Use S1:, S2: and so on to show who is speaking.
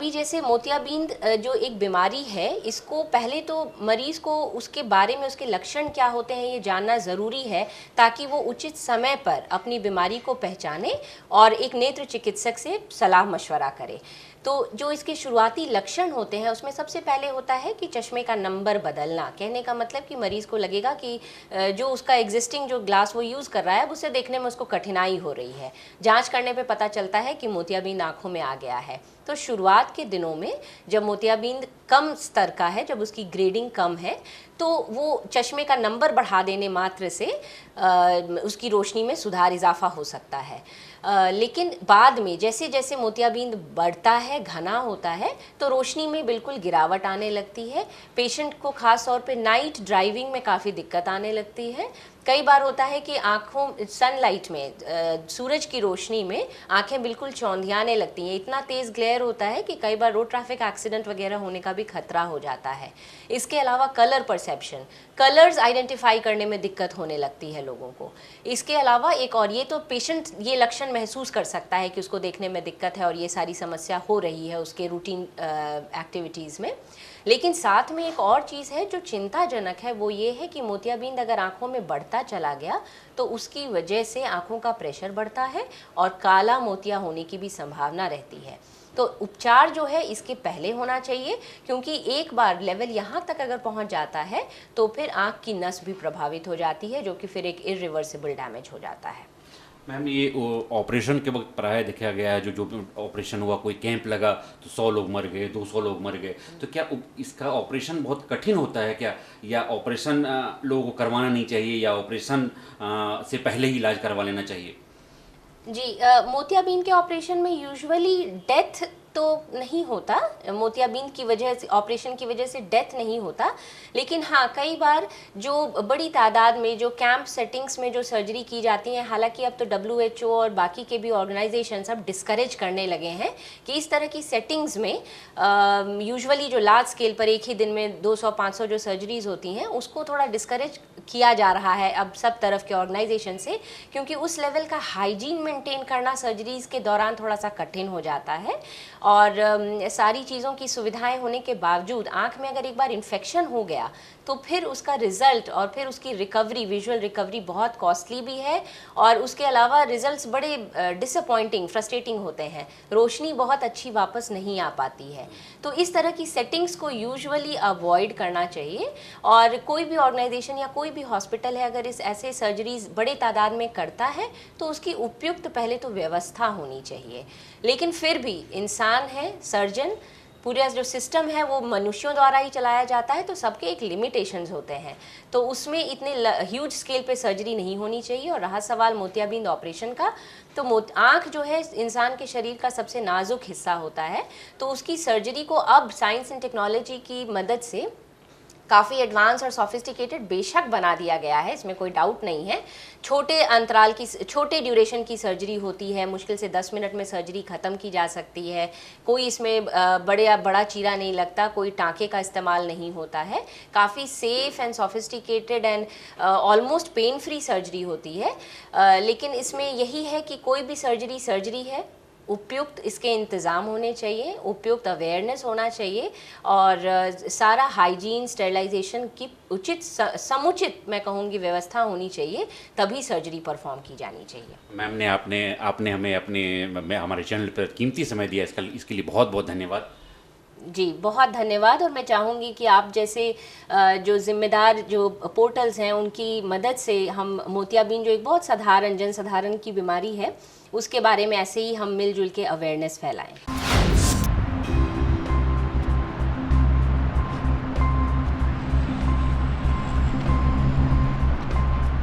S1: अभी जैसे मोतियाबिंद जो एक बीमारी है, इसको पहले तो मरीज़ को उसके बारे में, उसके लक्षण क्या होते हैं ये जानना ज़रूरी है, ताकि वो उचित समय पर अपनी बीमारी को पहचाने और एक नेत्र चिकित्सक से सलाह मशवरा करे। तो जो इसके शुरुआती लक्षण होते हैं उसमें सबसे पहले होता है कि चश्मे का नंबर बदलना। कहने का मतलब कि मरीज़ को लगेगा कि जो उसका एग्जिस्टिंग जो ग्लास वो यूज़ कर रहा है उसे देखने में उसको कठिनाई हो रही है। जांच करने पे पता चलता है कि मोतियाबिंद आँखों में आ गया है। तो शुरुआत के दिनों में जब मोतियाबिंद कम स्तर का है, जब उसकी ग्रेडिंग कम है, तो वो चश्मे का नंबर बढ़ा देने मात्र से उसकी रोशनी में सुधार, इजाफा हो सकता है। लेकिन बाद में जैसे जैसे मोतियाबिंद बढ़ता है, घना होता है, तो रोशनी में बिल्कुल गिरावट आने लगती है। पेशेंट को ख़ास तौर पे नाइट ड्राइविंग में काफ़ी दिक्कत आने लगती है। कई बार होता है कि आँखों सनलाइट में, सूरज की रोशनी में आँखें बिल्कुल चौंधियाने लगती हैं। इतना तेज़ ग्लेयर होता है कि कई बार रोड ट्रैफिक एक्सीडेंट वगैरह होने का भी खतरा हो जाता है। इसके अलावा कलर परसेप्शन, कलर्स आइडेंटिफाई करने में दिक्कत होने लगती है लोगों को। इसके अलावा एक और, ये तो पेशेंट ये लक्षण महसूस कर सकता है कि उसको देखने में दिक्कत है और ये सारी समस्या हो रही है उसके रूटीन एक्टिविटीज़ में। लेकिन साथ में एक और चीज़ है जो चिंताजनक है, वो ये है कि मोतियाबिंद अगर आँखों में बढ़ता चला गया तो उसकी वजह से आँखों का प्रेशर बढ़ता है और काला मोतिया होने की भी संभावना रहती है। तो उपचार जो है इसके पहले होना चाहिए, क्योंकि एक बार लेवल यहाँ तक अगर पहुँच जाता है तो फिर आँख की नस भी प्रभावित हो जाती है, जो कि फिर एक इरिवर्सिबल डैमेज हो जाता है।
S2: मैम, ये ऑपरेशन के वक्त प्राय देखा गया है, जो ऑपरेशन हुआ, कोई कैंप लगा तो 100 लोग मर गए, 200 लोग मर गए, तो क्या इसका ऑपरेशन बहुत कठिन होता है क्या, या ऑपरेशन लोगों को करवाना नहीं चाहिए, या ऑपरेशन से पहले ही इलाज करवा लेना चाहिए?
S1: जी, मोतियाबिंद के ऑपरेशन में यूजुअली डेथ तो नहीं होता, मोतियाबिंद की वजह से, ऑपरेशन की वजह से डेथ नहीं होता। लेकिन हाँ, कई बार जो बड़ी तादाद में जो कैंप सेटिंग्स में जो सर्जरी की जाती हैं, हालांकि अब तो WHO और बाकी के भी ऑर्गेनाइजेशंस अब डिस्करेज करने लगे हैं कि इस तरह की सेटिंग्स में यूजुअली जो लार्ज स्केल पर एक ही दिन में 200-500 जो सर्जरीज होती हैं उसको थोड़ा डिस्करेज किया जा रहा है अब सब तरफ के ऑर्गेनाइजेशन से, क्योंकि उस लेवल का हाइजीन मेंटेन करना सर्जरीज के दौरान थोड़ा सा कठिन हो जाता है। और सारी चीज़ों की सुविधाएं होने के बावजूद आँख में अगर एक बार इन्फेक्शन हो गया तो फिर उसका रिज़ल्ट और फिर उसकी रिकवरी, विजुअल रिकवरी बहुत कॉस्टली भी है, और उसके अलावा रिजल्ट्स बड़े डिसअपॉइंटिंग, फ्रस्ट्रेटिंग होते हैं। रोशनी बहुत अच्छी वापस नहीं आ पाती है। तो इस तरह की सेटिंग्स को यूजुअली अवॉइड करना चाहिए, और कोई भी ऑर्गेनाइजेशन या कोई भी हॉस्पिटल है अगर इस ऐसे सर्जरीज बड़े तादाद में करता है तो उसकी उपयुक्त पहले तो व्यवस्था होनी चाहिए। लेकिन फिर भी इंसान है, सर्जन, पूरा जो सिस्टम है वो मनुष्यों द्वारा ही चलाया जाता है, तो सबके एक लिमिटेशंस होते हैं, तो उसमें इतने ह्यूज स्केल पे सर्जरी नहीं होनी चाहिए। और रहा सवाल मोतियाबिंद ऑपरेशन का, तो आँख जो है इंसान के शरीर का सबसे नाजुक हिस्सा होता है, तो उसकी सर्जरी को अब साइंस एंड टेक्नोलॉजी की मदद से काफ़ी एडवांस और सोफिस्टिकेटेड बेशक बना दिया गया है, इसमें कोई डाउट नहीं है। छोटे अंतराल की, छोटे ड्यूरेशन की सर्जरी होती है, मुश्किल से 10 मिनट में सर्जरी ख़त्म की जा सकती है। कोई इसमें बड़ा चीरा नहीं लगता, कोई टाँके का इस्तेमाल नहीं होता है। काफ़ी safe and sophisticated and almost pain free surgery होती है। लेकिन इसमें यही है कि कोई भी सर्जरी है, उपयुक्त इसके इंतज़ाम होने चाहिए, उपयुक्त अवेयरनेस होना चाहिए, और सारा हाइजीन, स्टेरिलाइजेशन की उचित समुचित मैं कहूँगी व्यवस्था होनी चाहिए, तभी सर्जरी परफॉर्म की जानी चाहिए।
S2: मैम ने आपने हमें हमारे चैनल पर कीमती समय दिया, इसके लिए बहुत बहुत धन्यवाद।
S1: जी, बहुत धन्यवाद। और मैं चाहूँगी कि आप जैसे जो जिम्मेदार जो पोर्टल्स हैं उनकी मदद से हम मोतियाबिंद, जो एक बहुत साधारण जनसाधारण की बीमारी है, उसके बारे में ऐसे ही हम मिलजुल के अवेयरनेस फैलाएं।